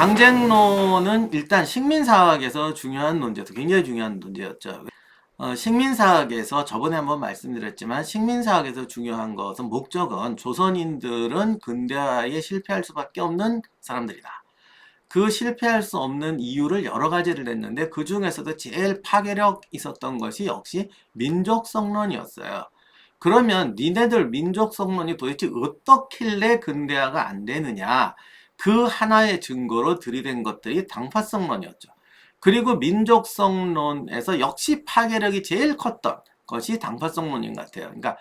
당쟁론은 일단 식민사학에서 중요한 논제였죠. 굉장히 중요한 논제였죠. 식민사학에서 저번에 한번 말씀드렸지만 식민사학에서 중요한 것은 목적은 조선인들은 근대화에 실패할 수밖에 없는 사람들이다. 그 실패할 수 없는 이유를 여러 가지를 냈는데 그 중에서도 제일 파괴력 있었던 것이 역시 민족성론이었어요. 그러면 니네들 민족성론이 도대체 어떻길래 근대화가 안 되느냐? 그 하나의 증거로 들이댄 것들이 당파성론이었죠. 그리고 민족성론에서 역시 파괴력이 제일 컸던 것이 당파성론인 것 같아요. 그러니까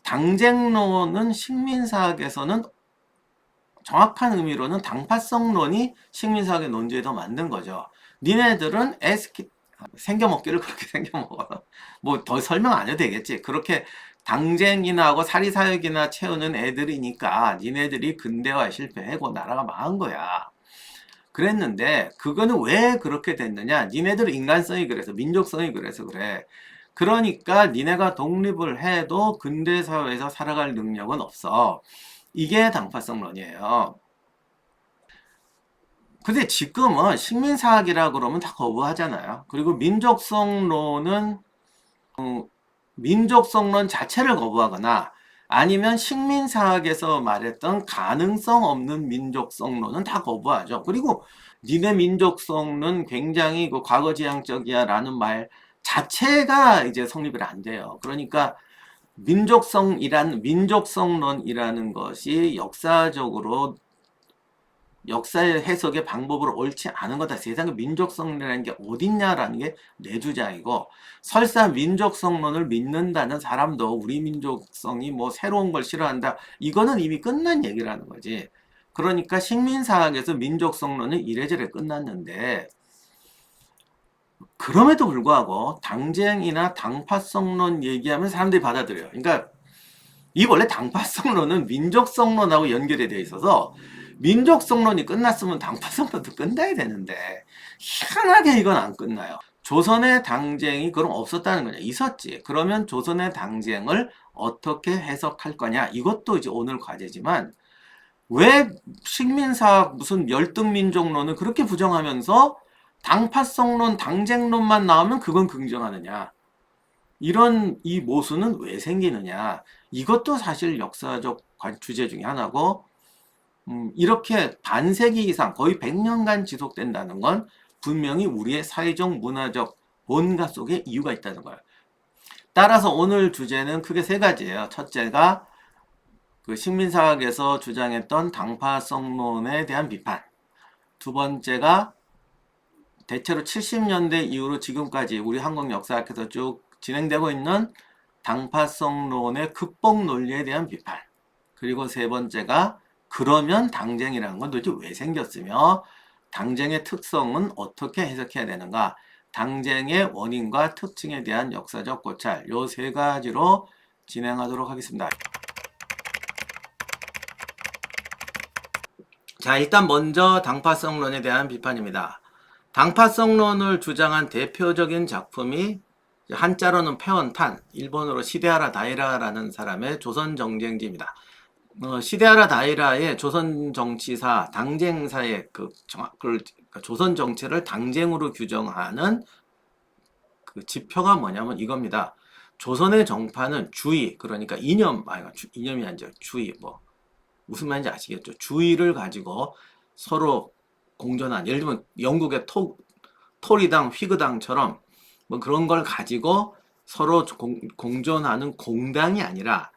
당쟁론은 식민사학에서는 정확한 의미로는 당파성론이 식민사학의 논지에 더 맞는 거죠. 니네들은 생겨먹기를 그렇게 생겨먹어요. 뭐 더 설명 안 해도 되겠지. 그렇게 당쟁이나 하고 사리사욕이나 채우는 애들이니까 니네들이 근대화에 실패하고 나라가 망한 거야. 그랬는데 그거는 왜 그렇게 됐느냐? 니네들 인간성이 그래서 민족성이 그래서 그래. 그러니까 니네가 독립을 해도 근대사회에서 살아갈 능력은 없어. 이게 당파성론이에요. 근데 지금은 식민사학이라 그러면 다 거부하잖아요. 그리고 민족성론은 민족성론 자체를 거부하거나 아니면 식민사학에서 말했던 가능성 없는 민족성론은 다 거부하죠. 그리고 니네 민족성은 굉장히 그 과거지향적이야 라는 말 자체가 이제 성립이 안 돼요. 그러니까 민족성론이라는 것이 역사의 해석의 방법으로 옳지 않은 거다. 세상에 민족성이라는 게 어딨냐라는 게 내 주장이고, 설사 민족성론을 믿는다는 사람도 우리 민족성이 뭐 새로운 걸 싫어한다. 이거는 이미 끝난 얘기라는 거지. 그러니까 식민사학에서 민족성론은 이래저래 끝났는데, 그럼에도 불구하고 당쟁이나 당파성론 얘기하면 사람들이 받아들여요. 그러니까 이 원래 당파성론은 민족성론하고 연결이 되어 있어서 민족성론이 끝났으면 당파성론도 끝나야 되는데 희한하게 이건 안 끝나요. 조선의 당쟁이 그럼 없었다는 거냐? 있었지. 그러면 조선의 당쟁을 어떻게 해석할 거냐? 이것도 이제 오늘 과제지만 왜 식민사학 무슨 열등민족론을 그렇게 부정하면서 당파성론, 당쟁론만 나오면 그건 긍정하느냐? 이런 이 모순은 왜 생기느냐? 이것도 사실 역사적 주제 중에 하나고, 이렇게 반세기 이상 거의 100년간 지속된다는 건 분명히 우리의 사회적 문화적 본가 속에 이유가 있다는 거예요. 따라서 오늘 주제는 크게 세 가지예요. 첫째가 그 식민사학에서 주장했던 당파성론에 대한 비판. 두 번째가 대체로 70년대 이후로 지금까지 우리 한국 역사학에서 쭉 진행되고 있는 당파성론의 극복 논리에 대한 비판. 그리고 세 번째가 그러면 당쟁이라는 건 도대체 왜 생겼으며 당쟁의 특성은 어떻게 해석해야 되는가? 당쟁의 원인과 특징에 대한 역사적 고찰. 요 세 가지로 진행하도록 하겠습니다. 자, 일단 먼저 당파성론에 대한 비판입니다. 당파성론을 주장한 대표적인 작품이 한자로는 패원탄, 일본어로 시데하라 다이라라는 사람의 조선정쟁지입니다. 시데하라 다이라의 조선정치사, 당쟁사의 조선 정치를 당쟁으로 규정하는 그 지표가 뭐냐면 이겁니다. 조선의 정파는 주의, 그러니까 이념이 아니죠. 주의, 무슨 말인지 아시겠죠? 주의를 가지고 서로 공존한, 예를 들면 영국의 토리당, 휘그당처럼 뭐 그런 걸 가지고 서로 공존하는 공당이 아니라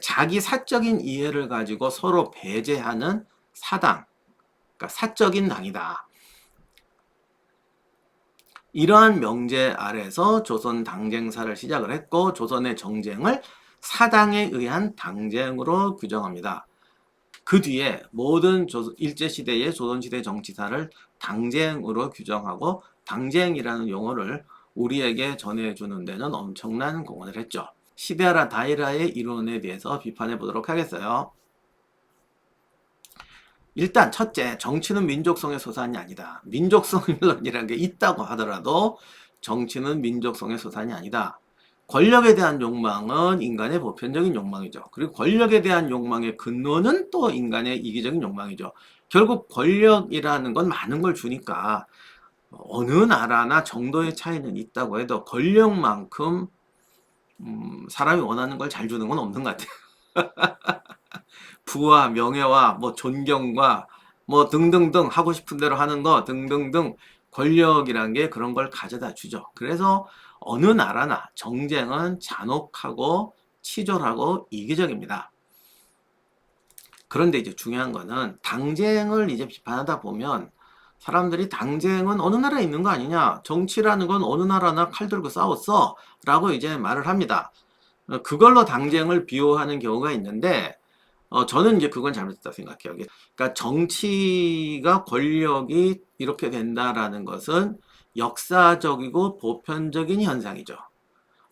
자기 사적인 이해를 가지고 서로 배제하는 사당, 그러니까 사적인 당이다. 이러한 명제 아래서 조선 당쟁사를 시작을 했고 조선의 정쟁을 사당에 의한 당쟁으로 규정합니다. 그 뒤에 모든 일제시대의 조선시대 정치사를 당쟁으로 규정하고 당쟁이라는 용어를 우리에게 전해주는 데는 엄청난 공헌을 했죠. 시데하라 다이라의 이론에 대해서 비판해 보도록 하겠어요. 일단 첫째, 정치는 민족성의 소산이 아니다. 민족성이라는 게 있다고 하더라도 정치는 민족성의 소산이 아니다. 권력에 대한 욕망은 인간의 보편적인 욕망이죠. 그리고 권력에 대한 욕망의 근원은 또 인간의 이기적인 욕망이죠. 결국 권력이라는 건 많은 걸 주니까 어느 나라나 정도의 차이는 있다고 해도 권력만큼 사람이 원하는 걸 잘 주는 건 없는 것 같아요. 부와 명예와 뭐 존경과 뭐 등등등 하고 싶은 대로 하는 거 등등등 권력이란 게 그런 걸 가져다 주죠. 그래서 어느 나라나 정쟁은 잔혹하고 치졸하고 이기적입니다. 그런데 이제 중요한 거는 당쟁을 이제 비판하다 보면 사람들이 당쟁은 어느 나라에 있는 거 아니냐? 정치라는 건 어느 나라나 칼 들고 싸웠어? 라고 이제 말을 합니다. 그걸로 당쟁을 비호하는 경우가 있는데 저는 이제 그건 잘못됐다고 생각해요. 그러니까 정치가 권력이 이렇게 된다라는 것은 역사적이고 보편적인 현상이죠.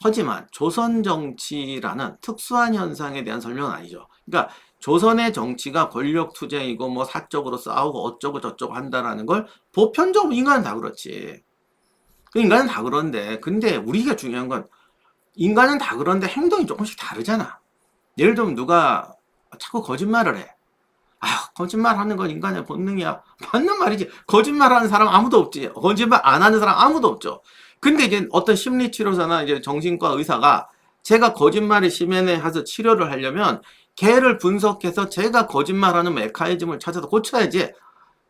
하지만 조선 정치라는 특수한 현상에 대한 설명은 아니죠. 그러니까 조선의 정치가 권력 투쟁이고 뭐 사적으로 싸우고 어쩌고 저쩌고 한다라는 걸 보편적으로 인간은 다 그렇지. 그 인간은 다 그런데 근데 우리가 중요한 건 인간은 다 그런데 행동이 조금씩 다르잖아. 예를 들면 누가 자꾸 거짓말을 해. 아, 거짓말하는 건 인간의 본능이야. 맞는 말이지. 거짓말하는 사람 아무도 없지. 거짓말 안 하는 사람 아무도 없죠. 근데 이제 어떤 심리치료사나 이제 정신과 의사가 제가 거짓말이 심해내 해서 치료를 하려면 걔를 분석해서 제가 거짓말하는 메커니즘을 찾아서 고쳐야지.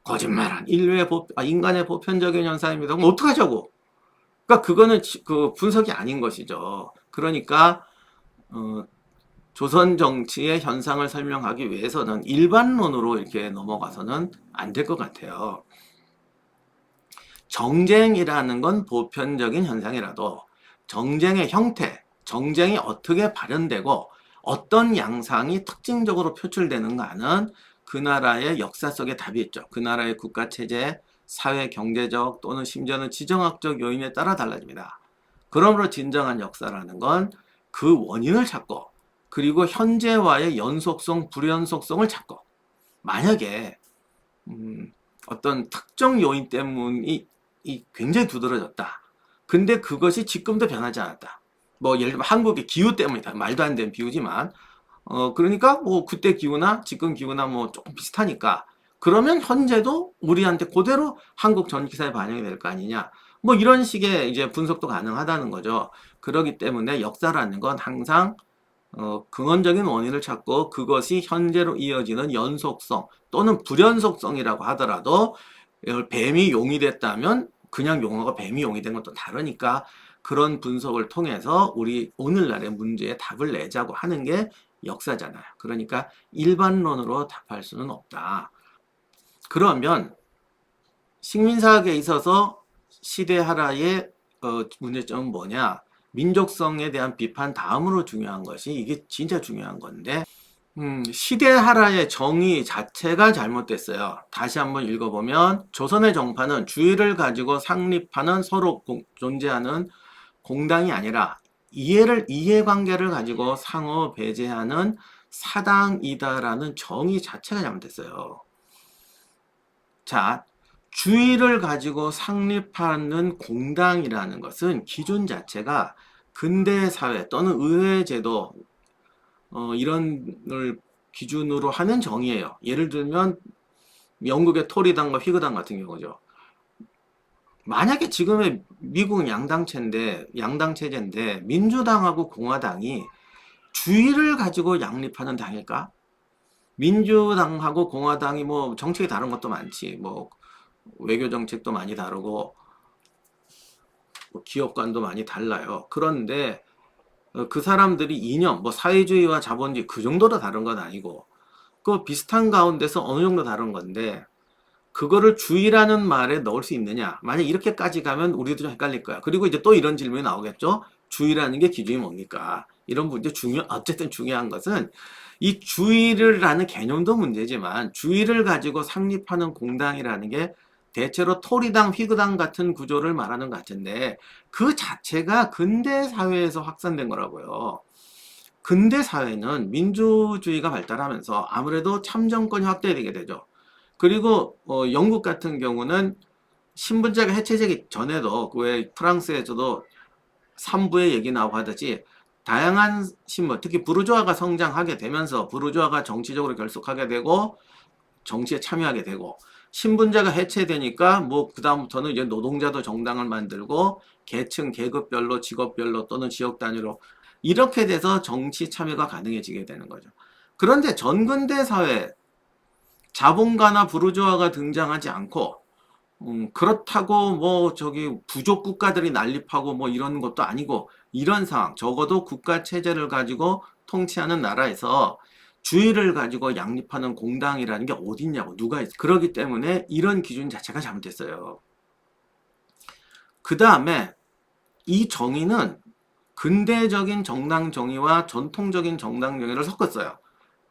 거짓말은 인간의 보편적인 현상입니다. 그럼 어떡하자고? 그러니까 그거는 그 분석이 아닌 것이죠. 그러니까 조선 정치의 현상을 설명하기 위해서는 일반론으로 이렇게 넘어가서는 안 될 것 같아요. 정쟁이라는 건 보편적인 현상이라도 정쟁의 형태, 정쟁이 어떻게 발현되고 어떤 양상이 특징적으로 표출되는가는 그 나라의 역사 속에 답이 있죠. 그 나라의 국가체제, 사회, 경제적 또는 심지어는 지정학적 요인에 따라 달라집니다. 그러므로 진정한 역사라는 건 그 원인을 찾고 그리고 현재와의 연속성, 불연속성을 찾고 만약에 어떤 특정 요인 때문이 굉장히 두드러졌다. 근데 그것이 지금도 변하지 않았다. 뭐 예를 들면 한국의 기후 때문이다. 말도 안 되는 비유지만 그러니까 뭐 그때 기후나 지금 기후나 뭐 조금 비슷하니까 그러면 현재도 우리한테 그대로 한국 전기사에 반영이 될 거 아니냐. 뭐 이런 식의 이제 분석도 가능하다는 거죠. 그렇기 때문에 역사라는 건 항상 근원적인 원인을 찾고 그것이 현재로 이어지는 연속성 또는 불연속성이라고 하더라도 뱀이 용이 됐다면 그냥 용어가 뱀이 용이 된 것도 다르니까 그런 분석을 통해서 우리 오늘날의 문제에 답을 내자고 하는 게 역사잖아요. 그러니까 일반론으로 답할 수는 없다. 그러면 식민사학에 있어서 시대하라의 문제점은 뭐냐? 민족성에 대한 비판 다음으로 중요한 것이 이게 진짜 중요한 건데 시대하라의 정의 자체가 잘못됐어요. 다시 한번 읽어보면 조선의 정파는 주의를 가지고 상립하는 서로 존재하는 공당이 아니라 이해관계를 가지고 상호 배제하는 사당이다라는 정의 자체가 잘못됐어요. 자, 주의를 가지고 상립하는 공당이라는 것은 기준 자체가 근대 사회 또는 의회 제도 이런 걸 기준으로 하는 정의예요. 예를 들면 영국의 토리당과 휘그당 같은 경우죠. 만약에 지금의 미국은 양당 체제인데 민주당하고 공화당이 주의를 가지고 양립하는 당일까? 민주당하고 공화당이 뭐 정책이 다른 것도 많지. 뭐 외교 정책도 많이 다르고 뭐 기업관도 많이 달라요. 그런데 그 사람들이 이념, 뭐 사회주의와 자본주의 그 정도로 다른 건 아니고 그 비슷한 가운데서 어느 정도 다른 건데 그거를 주의라는 말에 넣을 수 있느냐? 만약 이렇게까지 가면 우리도 좀 헷갈릴 거야. 그리고 이제 또 이런 질문이 나오겠죠. 주의라는 게 기준이 뭡니까? 이런 문제 어쨌든 중요한 것은 이 주의라는 개념도 문제지만 주의를 가지고 상립하는 공당이라는 게 대체로 토리당, 휘그당 같은 구조를 말하는 것 같은데 그 자체가 근대 사회에서 확산된 거라고요. 근대 사회는 민주주의가 발달하면서 아무래도 참정권이 확대되게 되죠. 그리고 영국 같은 경우는 신분제가 해체되기 전에도 왜 프랑스에서도 3부의 얘기 나오고 하듯이 다양한 신분, 특히 부르주아가 성장하게 되면서 부르주아가 정치적으로 결속하게 되고 정치에 참여하게 되고, 신분제가 해체되니까 뭐 그다음부터는 이제 노동자도 정당을 만들고 계층, 계급별로, 직업별로 또는 지역 단위로 이렇게 돼서 정치 참여가 가능해지게 되는 거죠. 그런데 전근대 사회 자본가나 부르주아가 등장하지 않고 그렇다고 뭐 저기 부족 국가들이 난립하고 뭐 이런 것도 아니고 이런 상황, 적어도 국가 체제를 가지고 통치하는 나라에서 주의를 가지고 양립하는 공당이라는 게 어딨냐고 누가 있어. 그러기 때문에 이런 기준 자체가 잘못됐어요. 그 다음에 이 정의는 근대적인 정당 정의와 전통적인 정당 정의를 섞었어요.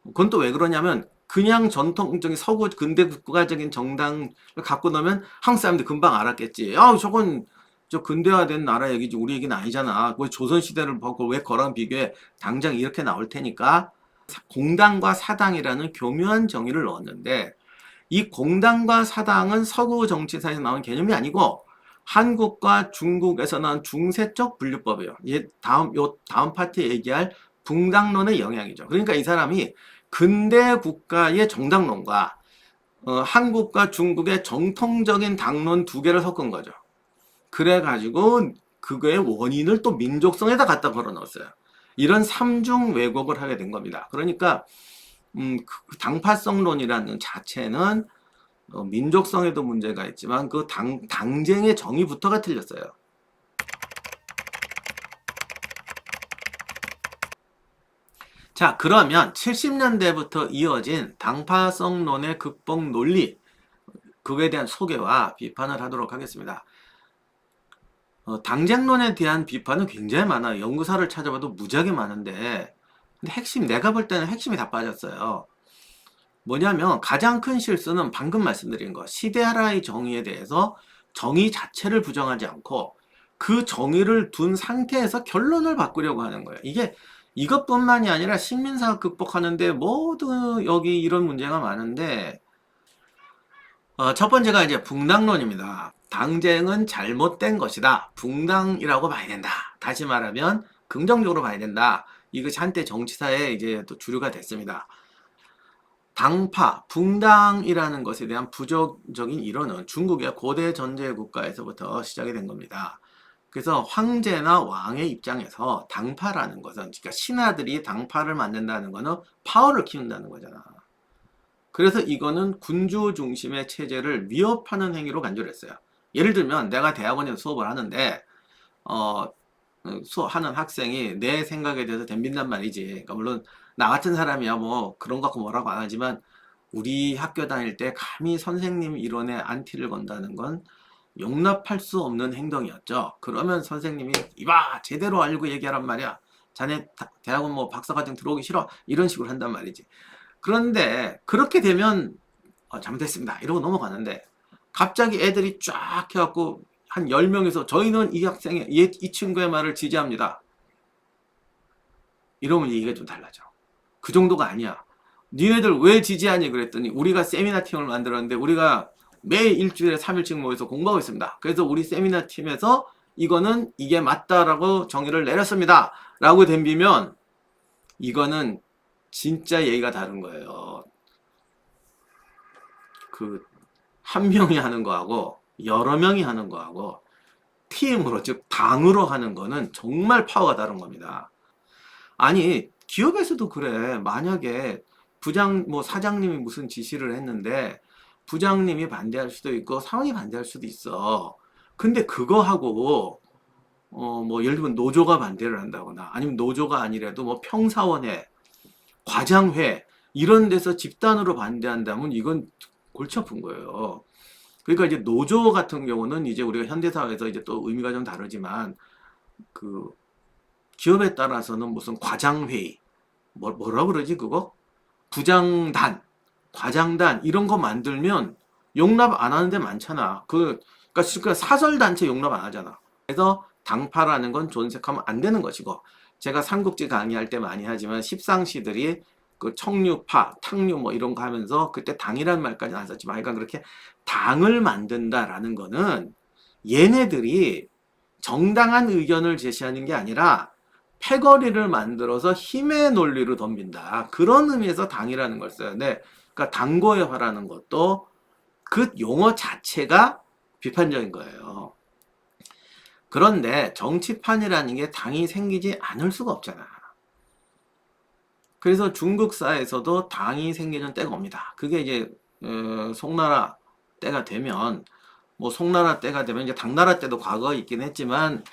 그건 또 왜 그러냐면 그냥 전통적인 서구 근대 국가적인 정당을 갖고 놓으면 한국 사람들이 금방 알았겠지. 저건 저 근대화된 나라 얘기지 우리 얘기는 아니잖아. 왜 조선시대를 보고 왜 그거랑 비교해. 당장 이렇게 나올 테니까 공당과 사당이라는 교묘한 정의를 넣었는데 이 공당과 사당은 서구 정치사에서 나온 개념이 아니고 한국과 중국에서 나온 중세적 분류법이에요. 요 다음 파트에 얘기할 붕당론의 영향이죠. 그러니까 이 사람이 근대 국가의 정당론과 한국과 중국의 정통적인 당론 두 개를 섞은 거죠. 그래가지고 그거의 원인을 또 민족성에다 갖다 걸어넣었어요. 이런 삼중 왜곡을 하게 된 겁니다. 그러니까 그 당파성론이라는 자체는 민족성에도 문제가 있지만 그 당쟁의 정의부터가 틀렸어요. 자, 그러면 70년대부터 이어진 당파성론의 극복 논리, 그거에 대한 소개와 비판을 하도록 하겠습니다. 당쟁론에 대한 비판은 굉장히 많아요. 연구사를 찾아봐도 무지하게 많은데, 근데 내가 볼 때는 핵심이 다 빠졌어요. 뭐냐면 가장 큰 실수는 방금 말씀드린 거, 시대하라의 정의에 대해서 정의 자체를 부정하지 않고 그 정의를 둔 상태에서 결론을 바꾸려고 하는 거예요. 이것뿐만이 아니라 식민사학 극복하는데 모두 여기 이런 문제가 많은데, 첫 번째가 이제 붕당론입니다. 당쟁은 잘못된 것이다. 붕당이라고 봐야 된다. 다시 말하면 긍정적으로 봐야 된다. 이것이 한때 정치사에 이제 또 주류가 됐습니다. 당파, 붕당이라는 것에 대한 부정적인 이론은 중국의 고대 전제 국가에서부터 시작이 된 겁니다. 그래서 황제나 왕의 입장에서 당파라는 것은, 그러니까 신하들이 당파를 만든다는 것은 파워를 키운다는 거잖아. 그래서 이거는 군주 중심의 체제를 위협하는 행위로 간주를 했어요. 예를 들면 내가 대학원에서 수업을 하는데 하는 학생이 내 생각에 대해서 덤빈단 말이지. 그러니까 물론 나 같은 사람이야 뭐 그런 거 갖고 뭐라고 안 하지만 우리 학교 다닐 때 감히 선생님 이론에 안티를 건다는 건 용납할 수 없는 행동이었죠. 그러면 선생님이 이봐 제대로 알고 얘기하란 말이야. 자네 대학원 뭐 박사과정 들어오기 싫어? 이런 식으로 한단 말이지. 그런데 그렇게 되면 잘못했습니다 이러고 넘어가는데 갑자기 애들이 쫙 해갖고 한 10명에서 저희는 이 친구의 말을 지지합니다. 이러면 얘기가 좀 달라져. 그 정도가 아니야. 니네들 왜 지지하니 그랬더니 우리가 세미나 팀을 만들었는데 우리가 매일 일주일에 3일씩 모여서 공부하고 있습니다. 그래서 우리 세미나 팀에서 이게 맞다라고 정의를 내렸습니다. 라고 덤비면 이거는 진짜 얘기가 다른 거예요. 한 명이 하는 거하고 여러 명이 하는 거하고 팀으로 즉 당으로 하는 거는 정말 파워가 다른 겁니다. 아니 기업에서도 그래. 만약에 사장님이 무슨 지시를 했는데 부장님이 반대할 수도 있고 사원이 반대할 수도 있어. 근데 그거하고 뭐 예를 들면 노조가 반대를 한다거나 아니면 노조가 아니라도 뭐 평사원회, 과장회 이런 데서 집단으로 반대한다면 이건 골치 아픈 거예요. 그러니까 이제 노조 같은 경우는 이제 우리가 현대사회에서 이제 또 의미가 좀 다르지만 그 기업에 따라서는 무슨 과장회의 뭐라 그러지 그거? 부장단, 과장단 이런 거 만들면 용납 안 하는 데 많잖아. 그러니까 사설단체 용납 안 하잖아. 그래서 당파라는 건 존색하면 안 되는 것이고 제가 삼국지 강의할 때 많이 하지만 십상시들이 그 청류파, 탕류 뭐 이런 거 하면서 그때 당이라는 말까지 안 썼지만 그러니까 그렇게 당을 만든다라는 거는 얘네들이 정당한 의견을 제시하는 게 아니라 패거리를 만들어서 힘의 논리로 덤빈다. 그런 의미에서 당이라는 걸 써요. 네. 그러니까 당고의화라는 것도 그 용어 자체가 비판적인 거예요. 그런데 정치판이라는 게 당이 생기지 않을 수가 없잖아. 그래서 중국사에서도 당이 생기는 때가 옵니다. 그게 이제 송나라 때가 되면 뭐 송나라 때가 되면 이제 당나라 때도 과거에 있긴 했지만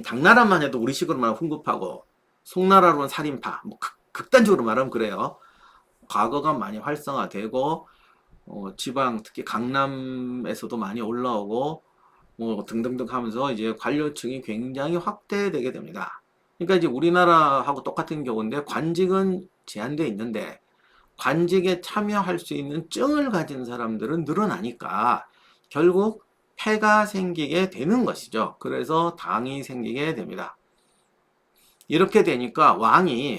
당나라만 해도 우리식으로 말하면 훈급하고 송나라로는 살인파 뭐 극단적으로 말하면 그래요. 과거가 많이 활성화되고 지방 특히 강남에서도 많이 올라오고 뭐 등등등 하면서 이제 관료층이 굉장히 확대되게 됩니다. 그러니까 이제 우리나라하고 똑같은 경우인데 관직은 제한되어 있는데 관직에 참여할 수 있는 증을 가진 사람들은 늘어나니까 결국 패가 생기게 되는 것이죠. 그래서 당이 생기게 됩니다. 이렇게 되니까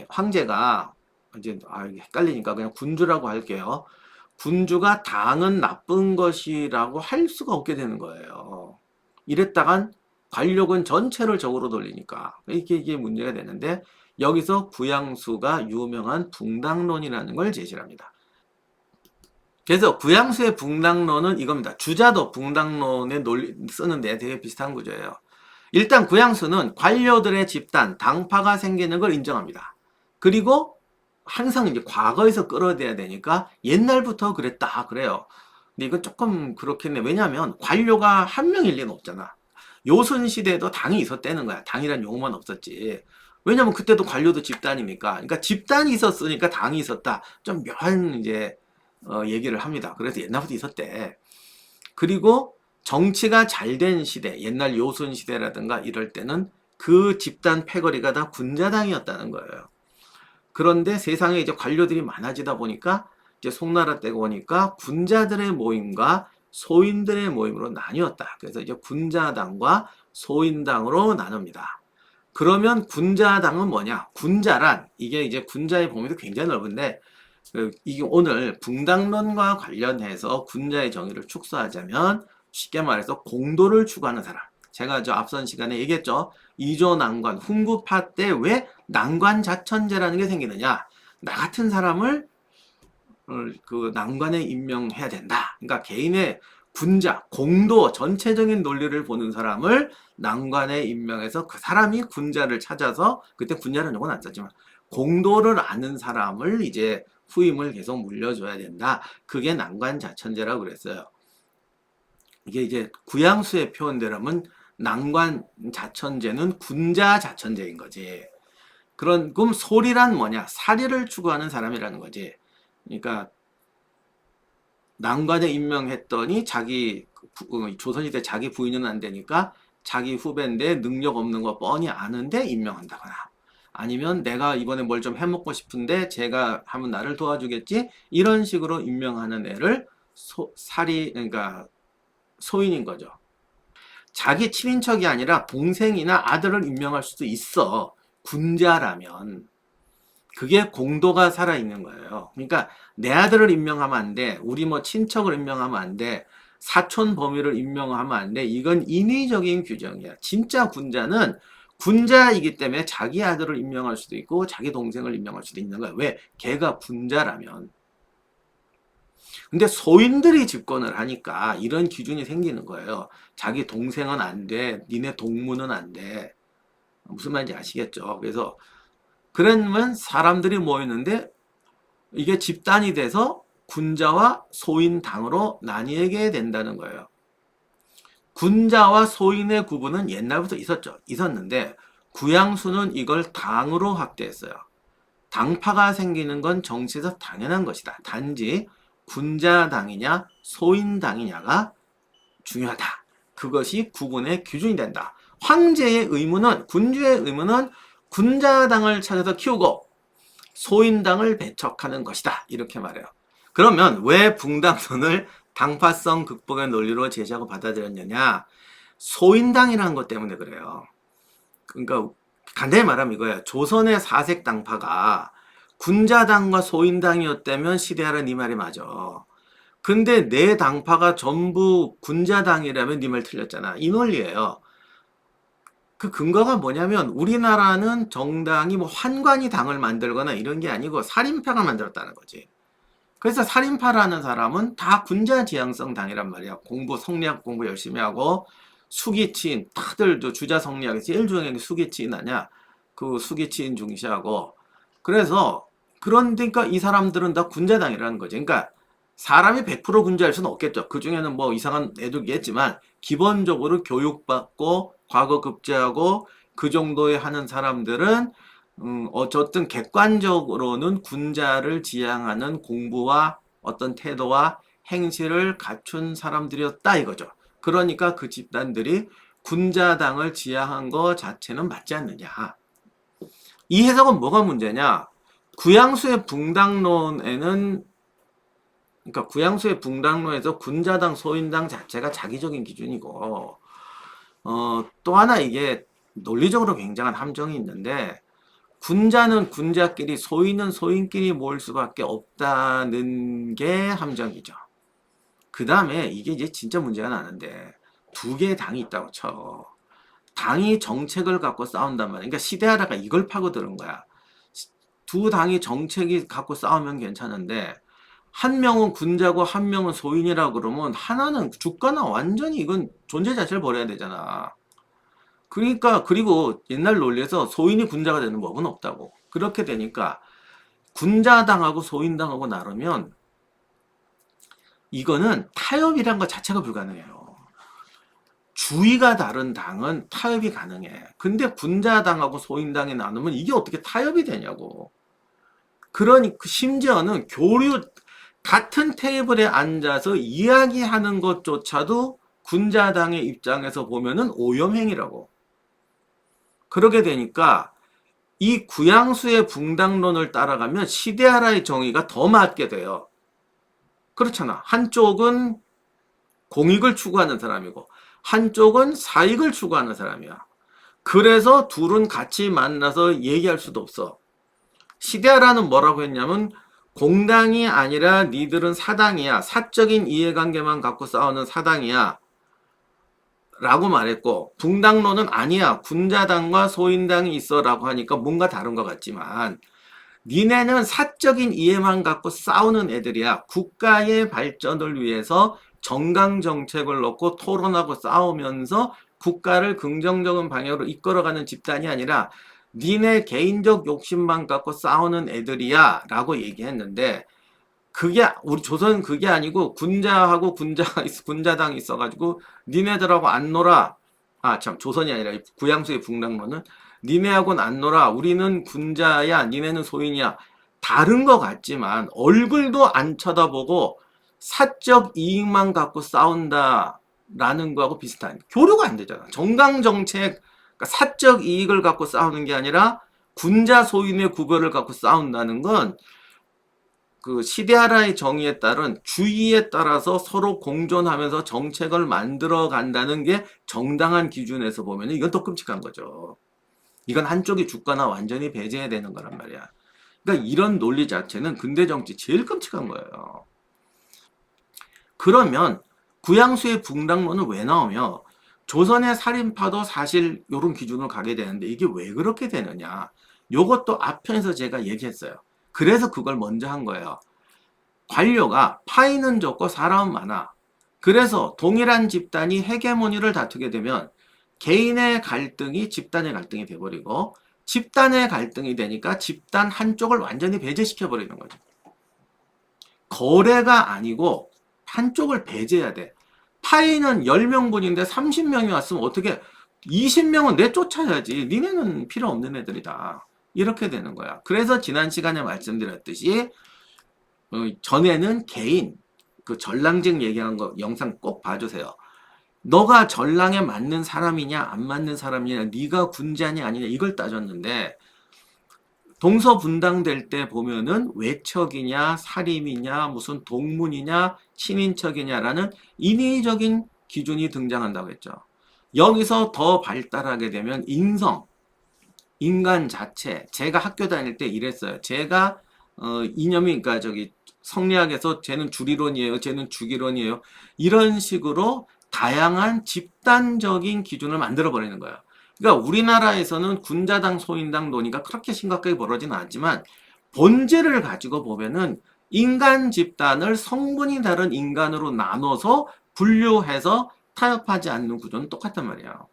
황제가 이제 헷갈리니까 그냥 군주라고 할게요. 군주가 당은 나쁜 것이라고 할 수가 없게 되는 거예요. 이랬다간 관력은 전체를 적으로 돌리니까 이게 문제가 되는데 여기서 구양수가 유명한 붕당론이라는 걸 제시합니다. 그래서 구양수의 붕당론은 이겁니다. 주자도 붕당론에 쓰는데 되게 비슷한 구조예요. 일단 구양수는 관료들의 집단, 당파가 생기는 걸 인정합니다. 그리고 항상 이제 과거에서 끌어대야 되니까 옛날부터 그랬다 그래요. 근데 이건 조금 그렇겠네. 왜냐하면 관료가 한 명일 리는 없잖아. 요순 시대에도 당이 있었다는 거야. 당이란 용어만 없었지. 왜냐면 그때도 관료도 집단이니까. 그러니까 집단이 있었으니까 당이 있었다. 좀 묘한 이제 얘기를 합니다. 그래서 옛날부터 있었대. 그리고 정치가 잘 된 시대, 옛날 요순 시대라든가 이럴 때는 그 집단 패거리가 다 군자당이었다는 거예요. 그런데 세상에 이제 관료들이 많아지다 보니까 이제 송나라 때가 오니까 군자들의 모임과 소인들의 모임으로 나뉘었다. 그래서 이제 군자당과 소인당으로 나눕니다. 그러면 군자당은 뭐냐? 군자란 이게 이제 군자의 범위도 굉장히 넓은데 이게 오늘 붕당론과 관련해서 군자의 정의를 축소하자면 쉽게 말해서 공도를 추구하는 사람. 제가 저 앞선 시간에 얘기했죠. 이조 난관, 훈구파 때 왜 난관 자천제라는 게 생기느냐? 나 같은 사람을 그 난관에 임명해야 된다. 그러니까 개인의 군자, 공도, 전체적인 논리를 보는 사람을 난관에 임명해서 그 사람이 군자를 찾아서 그때 군자라는 용어는 안 썼지만 공도를 아는 사람을 이제 후임을 계속 물려줘야 된다. 그게 난관자천제라고 그랬어요. 이게 이제 구양수의 표현대로면 난관자천제는 군자자천제인 거지. 그럼 소리란 뭐냐? 사리를 추구하는 사람이라는 거지. 그러니까 난관에 임명했더니 조선시대 자기 부인은 안 되니까 자기 후배인데 능력 없는 거 뻔히 아는데 임명한다거나 아니면 내가 이번에 뭘 좀 해먹고 싶은데 제가 하면 나를 도와주겠지 이런 식으로 임명하는 애를 그러니까 소인인 거죠. 자기 친인척이 아니라 동생이나 아들을 임명할 수도 있어. 군자라면. 그게 공도가 살아있는 거예요. 그러니까 내 아들을 임명하면 안 돼. 우리 뭐 친척을 임명하면 안 돼. 사촌 범위를 임명하면 안 돼. 이건 인위적인 규정이야. 진짜 군자는 군자이기 때문에 자기 아들을 임명할 수도 있고 자기 동생을 임명할 수도 있는 거야. 왜? 걔가 군자라면. 근데 소인들이 집권을 하니까 이런 기준이 생기는 거예요. 자기 동생은 안 돼. 니네 동무는 안 돼. 무슨 말인지 아시겠죠? 그래서 그러면 사람들이 모이는데 이게 집단이 돼서 군자와 소인당으로 나뉘게 된다는 거예요. 군자와 소인의 구분은 옛날부터 있었는데 구양수는 이걸 당으로 확대했어요. 당파가 생기는 건 정치에서 당연한 것이다. 단지 군자당이냐 소인당이냐가 중요하다. 그것이 구분의 기준이 된다. 황제의 의무는 군주의 의무는 군자당을 찾아서 키우고 소인당을 배척하는 것이다. 이렇게 말해요. 그러면 왜 붕당론을 당파성 극복의 논리로 제시하고 받아들였느냐? 소인당이라는 것 때문에 그래요. 그러니까 간단히 말하면 이거예요. 조선의 사색 당파가 군자당과 소인당이었다면 시대하라 네 말이 맞아. 근데 내 당파가 전부 군자당이라면 네 말 틀렸잖아. 이 논리예요. 그 근거가 뭐냐면 우리나라는 정당이 뭐 환관이 당을 만들거나 이런 게 아니고 살인파가 만들었다는 거지. 그래서 살인파라는 사람은 다 군자 지향성 당이란 말이야. 성리학 공부 열심히 하고 수기치인, 다들 주자 성리학에서 제일 중요한 게 수기치인 아냐? 그 수기치인 중시하고. 그래서 그러니까 이 사람들은 다 군자당이라는 거지. 그러니까 사람이 100% 군자일 수는 없겠죠. 그 중에는 뭐 이상한 애도 있겠지만 기본적으로 교육받고 과거 급제하고 그 정도에 하는 사람들은 어쨌든 객관적으로는 군자를 지향하는 공부와 어떤 태도와 행실을 갖춘 사람들이었다 이거죠. 그러니까 그 집단들이 군자당을 지향한 것 자체는 맞지 않느냐. 이 해석은 뭐가 문제냐? 구양수의 붕당론에는 그러니까 구양수의 붕당론에서 군자당, 소인당 자체가 자기적인 기준이고 또 하나 이게 논리적으로 굉장한 함정이 있는데 군자는 군자끼리 소인은 소인끼리 모일 수밖에 없다는 게 함정이죠. 그 다음에 이게 이제 진짜 문제가 나는데 두 개의 당이 있다고 쳐. 당이 정책을 갖고 싸운단 말이야. 그러니까 시대하다가 이걸 파고드는 거야. 두 당이 정책이 갖고 싸우면 괜찮은데 한 명은 군자고 한 명은 소인이라 그러면 하나는 죽거나 완전히 이건 존재 자체를 버려야 되잖아. 그러니까 그리고 옛날 논리에서 소인이 군자가 되는 법은 없다고. 그렇게 되니까 군자당하고 소인당하고 나르면 이거는 타협이란 것 자체가 불가능해요. 주의가 다른 당은 타협이 가능해. 근데 군자당하고 소인당이 나누면 이게 어떻게 타협이 되냐고. 그러니 심지어는 교류 같은 테이블에 앉아서 이야기하는 것조차도 군자당의 입장에서 보면은 오염행위라고. 그러게 되니까 이 구양수의 붕당론을 따라가면 시대하라의 정의가 더 맞게 돼요. 그렇잖아. 한쪽은 공익을 추구하는 사람이고 한쪽은 사익을 추구하는 사람이야. 그래서 둘은 같이 만나서 얘기할 수도 없어. 시대하라는 뭐라고 했냐면 공당이 아니라 니들은 사당이야. 사적인 이해관계만 갖고 싸우는 사당이야. 라고 말했고 붕당론은 아니야. 군자당과 소인당이 있어 라고 하니까 뭔가 다른 것 같지만 니네는 사적인 이해만 갖고 싸우는 애들이야. 국가의 발전을 위해서 정강정책을 놓고 토론하고 싸우면서 국가를 긍정적인 방향으로 이끌어가는 집단이 아니라 니네 개인적 욕심만 갖고 싸우는 애들이야 라고 얘기했는데 그게 우리 조선은 그게 아니고 군자하고 군자당이 있어가지고 니네들하고 안 놀아. 아 참 조선이 아니라 구양수의 붕당론은 니네하고는 안 놀아. 우리는 군자야. 니네는 소인이야. 다른 것 같지만 얼굴도 안 쳐다보고 사적 이익만 갖고 싸운다라는 거하고 비슷한 교류가 안 되잖아. 정강정책 그러니까 사적 이익을 갖고 싸우는 게 아니라 군자 소인의 구별을 갖고 싸운다는 건 그 시대하라의 정의에 따른 주의에 따라서 서로 공존하면서 정책을 만들어 간다는 게 정당한 기준에서 보면 이건 더 끔찍한 거죠. 이건 한쪽이 죽거나 완전히 배제해야 되는 거란 말이야. 그러니까 이런 논리 자체는 근대 정치 제일 끔찍한 거예요. 그러면 구양수의 붕당론은 왜 나오며 조선의 살인파도 사실 이런 기준으로 가게 되는데 이게 왜 그렇게 되느냐. 요것도 앞편에서 제가 얘기했어요. 그래서 그걸 먼저 한 거예요. 관료가 파이는 적고 사람은 많아. 그래서 동일한 집단이 헤게모니를 다투게 되면 개인의 갈등이 집단의 갈등이 돼버리고 집단의 갈등이 되니까 집단 한쪽을 완전히 배제시켜 버리는 거죠. 거래가 아니고 한쪽을 배제해야 돼. 파이는 10명분인데 30명이 왔으면 어떻게 20명은 내쫓아야지. 니네는 필요 없는 애들이다. 이렇게 되는 거야. 그래서 지난 시간에 말씀드렸듯이 전에는 개인 그 전랑직 얘기한 거 영상 꼭 봐주세요. 너가 전랑에 맞는 사람이냐 안 맞는 사람이냐 네가 군자냐 아니냐 이걸 따졌는데 동서분당될 때 보면은 외척이냐 살인이냐 무슨 동문이냐 친인척이냐라는 인위적인 기준이 등장한다고 했죠. 여기서 더 발달하게 되면 인성 인간 자체 제가 학교 다닐 때 이랬어요. 제가 이념이 그러니까 저기 성리학에서 쟤는 줄이론이에요. 쟤는 주기론이에요. 이런 식으로 다양한 집단적인 기준을 만들어 버리는 거예요. 그러니까 우리나라에서는 군자당 소인당 논의가 그렇게 심각하게 벌어지는 않지만 본질을 가지고 보면은 인간 집단을 성분이 다른 인간으로 나눠서 분류해서 타협하지 않는 구조는 똑같단 말이야.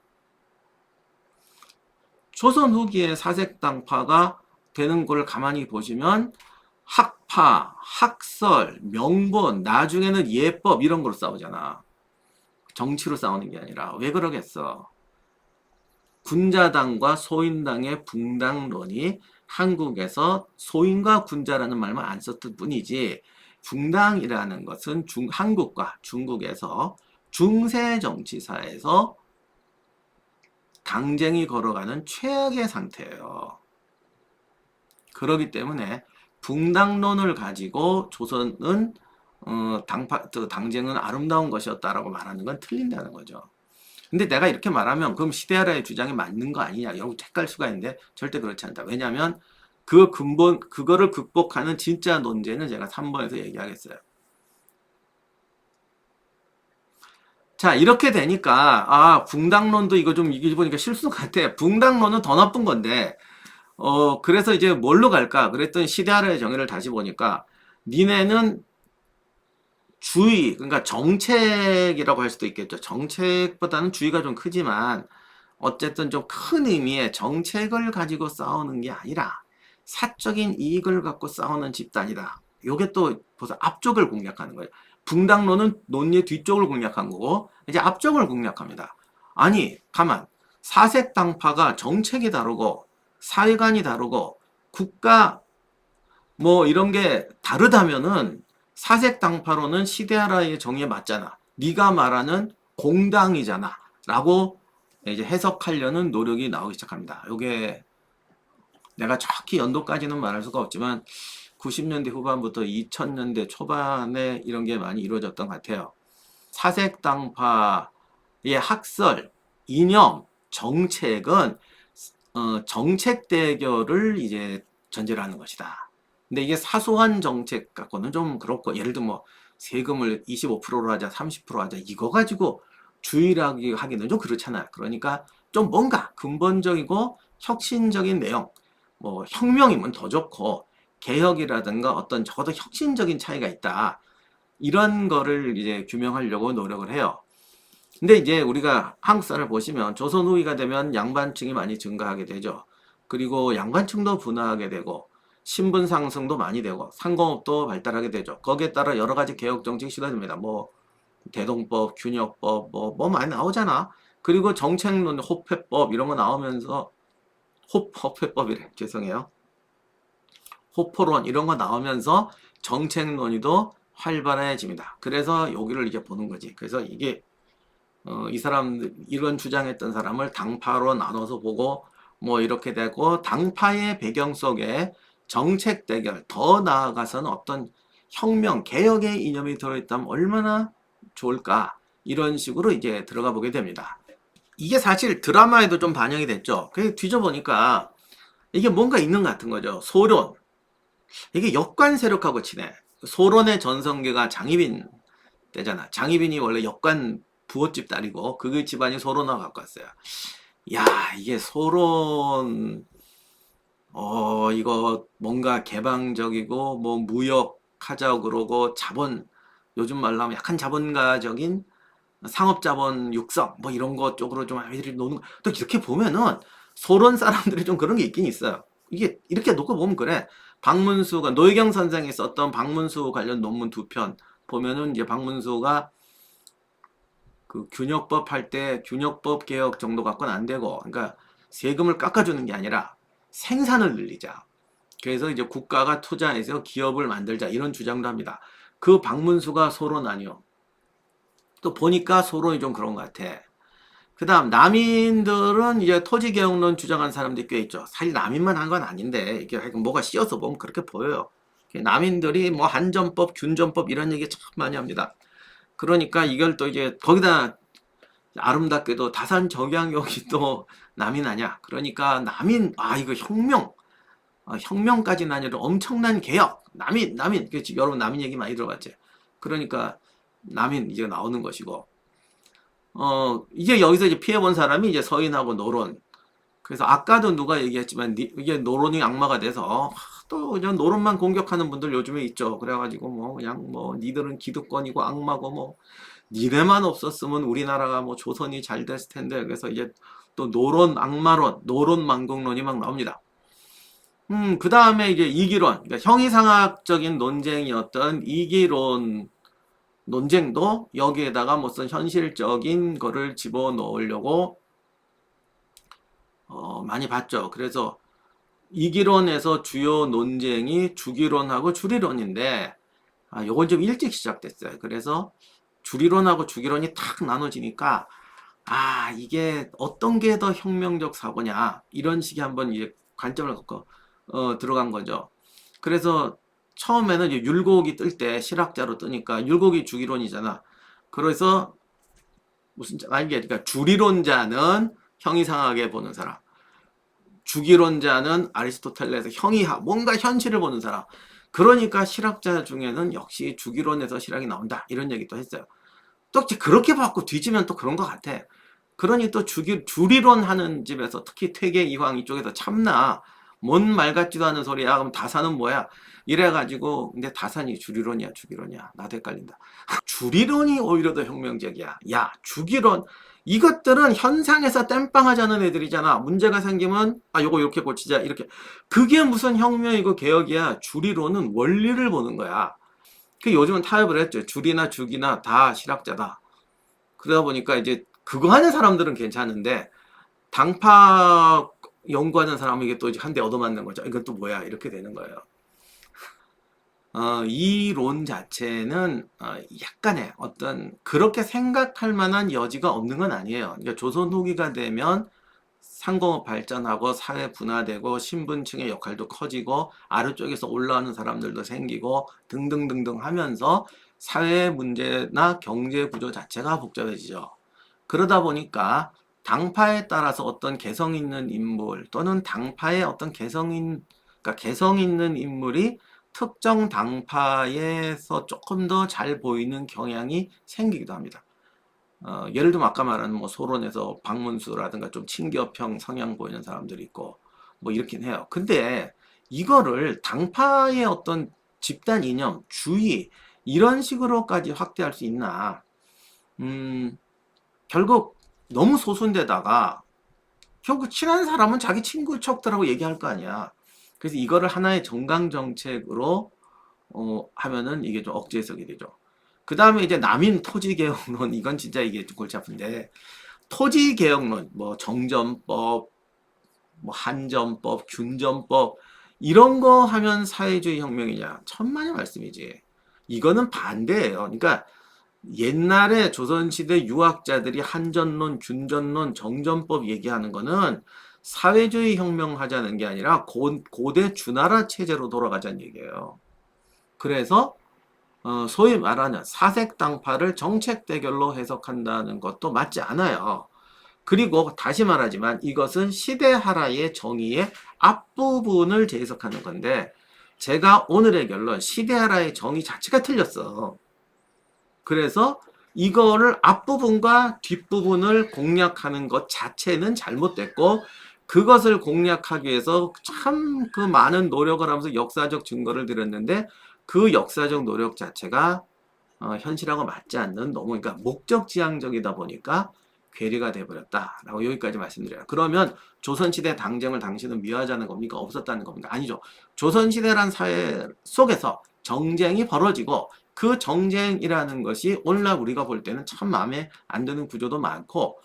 조선 후기에 사색당파가 되는 걸 가만히 보시면 학파, 학설, 명분, 나중에는 예법 이런 걸로 싸우잖아. 정치로 싸우는 게 아니라. 왜 그러겠어? 군자당과 소인당의 붕당론이 한국에서 소인과 군자라는 말만 안 썼을 뿐이지, 붕당이라는 것은 한국과 중국에서 중세 정치사에서 당쟁이 걸어가는 최악의 상태예요. 그렇기 때문에 붕당론을 가지고 조선은 당쟁은 아름다운 것이었다라고 말하는 건 틀린다는 거죠. 근데 내가 이렇게 말하면 그럼 시대하라의 주장이 맞는 거 아니냐, 여러분 헷갈릴 수가 있는데 절대 그렇지 않다. 왜냐하면 그 근본, 그거를 극복하는 진짜 논제는 제가 3번에서 얘기하겠어요. 자, 이렇게 되니까 붕당론도 이거 좀 이게 보니까 실수 같아. 붕당론은 더 나쁜 건데, 그래서 이제 뭘로 갈까? 그랬더니 시대하라의 정의를 다시 보니까 니네는 주의, 그러니까 정책이라고 할 수도 있겠죠. 정책보다는 주의가 좀 크지만 어쨌든 좀 큰 의미의 정책을 가지고 싸우는 게 아니라 사적인 이익을 갖고 싸우는 집단이다. 요게 또 벌써 앞쪽을 공략하는 거예요. 붕당론은 논리의 뒤쪽을 공략한 거고 이제 앞쪽을 공략합니다. 아니, 가만. 사색당파가 정책이 다르고 사회관이 다르고 국가 뭐 이런 게 다르다면은 사색당파로는 시대하라의 정의에 맞잖아. 네가 말하는 공당이잖아. 라고 이제 해석하려는 노력이 나오기 시작합니다. 요게 내가 정확히 연도까지는 말할 수가 없지만 90년대 후반부터 2000년대 초반에 이런 게 많이 이루어졌던 것 같아요. 사색당파의 학설, 이념, 정책은 정책 대결을 이제 전제로 하는 것이다. 근데 이게 사소한 정책 갖고는 좀 그렇고, 예를 들면 뭐 세금을 25%로 하자, 30% 하자, 이거 가지고 주의하기 하기는 좀 그렇잖아요. 그러니까 좀 뭔가 근본적이고 혁신적인 내용, 뭐 혁명이면 더 좋고 개혁이라든가 어떤 적어도 혁신적인 차이가 있다. 이런 거를 이제 규명하려고 노력을 해요. 근데 이제 우리가 한국사를 보시면 조선 후기가 되면 양반층이 많이 증가하게 되죠. 그리고 양반층도 분화하게 되고 신분 상승도 많이 되고 상공업도 발달하게 되죠. 거기에 따라 여러 가지 개혁 정책이 시도됩니다. 뭐 대동법, 균역법 뭐 많이 나오잖아. 그리고 정책론, 호패법 이런 거 나오면서 호패법이래. 죄송해요. 호포론 이런 거 나오면서 정책 논의도 활발해집니다. 그래서 여기를 이제 보는 거지. 그래서 이게 이 사람 이런 주장했던 사람을 당파로 나눠서 보고 뭐 이렇게 되고 당파의 배경 속에 정책 대결 더 나아가서는 어떤 혁명 개혁의 이념이 들어있다면 얼마나 좋을까 이런 식으로 이제 들어가 보게 됩니다. 이게 사실 드라마에도 좀 반영이 됐죠. 그래서 뒤져보니까 이게 뭔가 있는 것 같은 거죠. 소론, 이게 역관 세력하고 친해. 소론의 전성기가 장희빈 때잖아. 장희빈이 원래 역관 부호집 딸이고 그 집안이 소론하고 갖고 왔어요. 야, 이게 소론 이거 뭔가 개방적이고 뭐 무역하자고 그러고 자본, 요즘 말로 하면 약간 자본가적인 상업자본 육성 뭐 이런 것 쪽으로 좀 아이들이 노는 거. 또 이렇게 보면은 소론 사람들이 좀 그런 게 있긴 있어요. 이게 이렇게 놓고 보면 그래. 박문수가 노회경 선생이 썼던 박문수 관련 논문 2편 보면은 이제 박문수가 그 균역법 할 때 균역법 개혁 정도 갖고는 안 되고, 그러니까 세금을 깎아주는 게 아니라 생산을 늘리자. 그래서 이제 국가가 투자해서 기업을 만들자 이런 주장도 합니다. 그 박문수가 소론 아니요. 또 보니까 소론이 좀 그런 것 같아. 그 다음 남인들은 이제 토지개혁론 주장하는 사람들이 꽤 있죠. 사실 남인만 한 건 아닌데 이게 뭐가 씌어서 보면 그렇게 보여요. 남인들이 뭐 한전법, 균전법 이런 얘기 참 많이 합니다. 그러니까 이걸 또 이제 거기다 아름답게도 다산 적양역이 또 남인 아냐. 그러니까 남인, 이거 혁명, 혁명까지는 아니라 엄청난 개혁. 남인, 그렇지. 여러분 남인 얘기 많이 들어봤지. 그러니까 남인 이제 나오는 것이고, 이제 여기서 이제 피해본 사람이 이제 서인하고 노론. 그래서 아까도 누가 얘기했지만 이게 노론이 악마가 돼서 또 그냥 노론만 공격하는 분들 요즘에 있죠. 그래가지고 뭐 그냥 뭐 니들은 기득권이고 악마고 뭐 니네만 없었으면 우리나라가 뭐 조선이 잘 됐을 텐데. 그래서 이제 또 노론 악마론, 노론 만국론이 막 나옵니다. 그 다음에 이제 이기론, 그러니까 형이상학적인 논쟁이었던 이기론 논쟁도 여기에다가 무슨 현실적인 거를 집어넣으려고 많이 봤죠. 그래서 이기론에서 주요 논쟁이 주기론하고 주리론인데, 요건 좀 일찍 시작됐어요. 그래서 주리론하고 주기론이 탁 나눠지니까, 이게 어떤 게 더 혁명적 사고냐, 이런 식의 한번 이제 관점을 갖고 들어간 거죠. 그래서 처음에는 이제 율곡이 뜰 때 실학자로 뜨니까 율곡이 주기론이잖아. 그래서 무슨 그러니까 주리론자는 형이상하게 보는 사람, 주기론자는 아리스토텔레스 형이하, 뭔가 현실을 보는 사람. 그러니까 실학자 중에는 역시 주기론에서 실학이 나온다, 이런 얘기도 했어요. 또 그렇게 받고 뒤지면 또 그런 것 같아. 그러니 또 주리론 하는 집에서 특히 퇴계 이황 이쪽에서 참나, 뭔 말 같지도 않은 소리야. 그럼 다산은 뭐야? 이래가지고, 근데 다산이 주리론이야, 주기론이야. 나도 헷갈린다. 주리론이 오히려 더 혁명적이야. 야, 주기론. 이것들은 현상에서 땜빵하자는 애들이잖아. 문제가 생기면 요거 이렇게 고치자, 이렇게. 그게 무슨 혁명이고 개혁이야. 주리론은 원리를 보는 거야. 그 요즘은 타협을 했죠. 주리나 주기나 다 실학자다. 그러다 보니까 이제 그거 하는 사람들은 괜찮은데, 당파 연구하는 사람은 이게 또 한 대 얻어맞는 거죠. 이건 또 뭐야, 이렇게 되는 거예요. 이 론 자체는 약간의 어떤 그렇게 생각할 만한 여지가 없는 건 아니에요. 그러니까 조선 후기가 되면 상공업 발전하고 사회 분화되고 신분층의 역할도 커지고 아래쪽에서 올라오는 사람들도 생기고 등등등등 하면서 사회 문제나 경제 구조 자체가 복잡해지죠. 그러다 보니까 당파에 따라서 어떤 개성 있는 인물 또는 당파의 어떤 그러니까 개성 있는 인물이 특정 당파에서 조금 더 잘 보이는 경향이 생기기도 합니다. 예를 들면 아까 말한 뭐 소론에서 박문수라든가 좀 친교평 성향 보이는 사람들이 있고 뭐 이렇긴 해요. 근데 이거를 당파의 어떤 집단 이념, 주의 이런 식으로까지 확대할 수 있나? 결국 너무 소수인데다가 결국 친한 사람은 자기 친구 척들하고 얘기할 거 아니야. 그래서 이거를 하나의 정강 정책으로 하면은 이게 좀 억제 해석이 되죠. 그 다음에 이제 남인 토지개혁론, 이건 진짜 이게 좀 골치 아픈데, 토지개혁론, 뭐 정전법, 뭐 한전법, 균전법 이런 거 하면 사회주의 혁명이냐? 천만의 말씀이지. 이거는 반대예요. 그러니까 옛날에 조선시대 유학자들이 한전론, 균전론, 정전법 얘기하는 거는 사회주의 혁명 하자는 게 아니라 고대 주나라 체제로 돌아가자는 얘기예요. 그래서 소위 말하는 사색당파를 정책 대결로 해석한다는 것도 맞지 않아요. 그리고 다시 말하지만 이것은 시대하라의 정의의 앞부분을 재해석하는 건데, 제가 오늘의 결론, 시대하라의 정의 자체가 틀렸어. 그래서 이거를 앞부분과 뒷부분을 공략하는 것 자체는 잘못됐고, 그것을 공략하기 위해서 참 그 많은 노력을 하면서 역사적 증거를 들였는데, 그 역사적 노력 자체가 현실하고 맞지 않는, 너무 그러니까 목적지향적이다 보니까 괴리가 돼버렸다라고 여기까지 말씀드려요. 그러면 조선시대 당정을 당신은 미화하자는 겁니까? 없었다는 겁니까? 아니죠. 조선시대란 사회 속에서 정쟁이 벌어지고, 그 정쟁이라는 것이 오늘날 우리가 볼 때는 참 마음에 안 드는 구조도 많고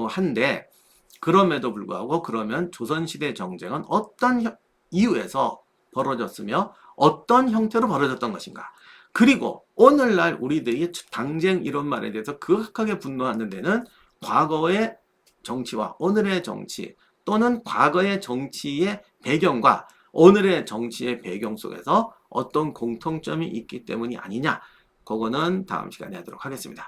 한데, 그럼에도 불구하고 그러면 조선시대 정쟁은 어떤 이유에서 벌어졌으며 어떤 형태로 벌어졌던 것인가, 그리고 오늘날 우리들이 당쟁 이런 말에 대해서 극악하게 분노하는 데는 과거의 정치와 오늘의 정치, 또는 과거의 정치의 배경과 오늘의 정치의 배경 속에서 어떤 공통점이 있기 때문이 아니냐, 그거는 다음 시간에 하도록 하겠습니다.